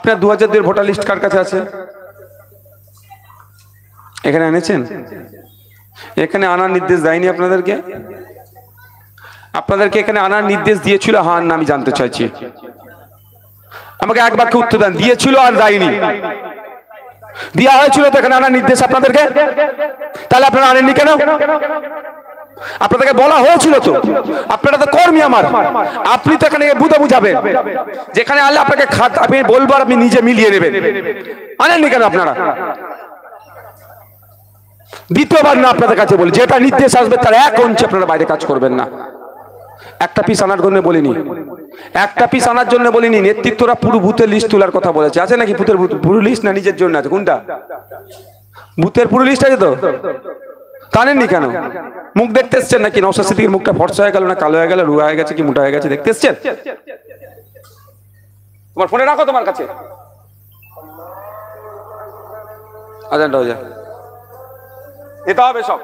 আপনার 2002 voter list কার কাছে আছে? এখানে এনেছেন? এখানে আনার নির্দেশ দেয়নি আপনাদেরকে? আপনাদেরকে এখানে আনার নির্দেশ দিয়েছিল? হ্যাঁ না, আমি জানতে চাইছি, আমাকে এক বাক্যে উত্তর দেন, দিয়েছিল আর দেয়নি? দেওয়া হয়েছিল তো এখানে আনার নির্দেশ আপনাদেরকে, তাহলে আপনারা আনেননি কেন? আপনাদেরকে বলা হয়েছিল তো, আপনারা তো কর্মী আমার, আপনি তো এখানে বুঝে বুঝাবেন, যেখানে আলে আপনাকে আমি বলবো আর আপনি নিজে মিলিয়ে নেবেন, আনেননি কেন আপনারা? দ্বিতীয়বার না আপনাদের কাছে বলি, যেটা নির্দেশ আসবে তার 1 ইঞ্চি আপনারা বাইরে কাজ করবেন না। একটা পিস আনার জন্য বলিনি, একটা পিস আনার জন্য বলিনি, নেতৃত্বরা পুরো বুথের লিস্ট তোলার কথা বলেছে। আছে নাকি বুথের পুরো লিস্ট? না নিজের জন্য আছে? কোনটা? বুথের পুরো লিস্ট আছে তো? জানেননি কেন? মুখ দেখতে এসছেন নাকি? নওশাদ সিদ্দিকীর মুখটা ফর্সা হয়ে গেল না কালো হয়ে গেল, রুয়া হয়ে গেছে কি মোটা হয়ে গেছে, দেখতে এসছেন? তোমার ফোনে রাখো তোমার কাছে, আজানটা হয়ে যায়, এটা হবে সব।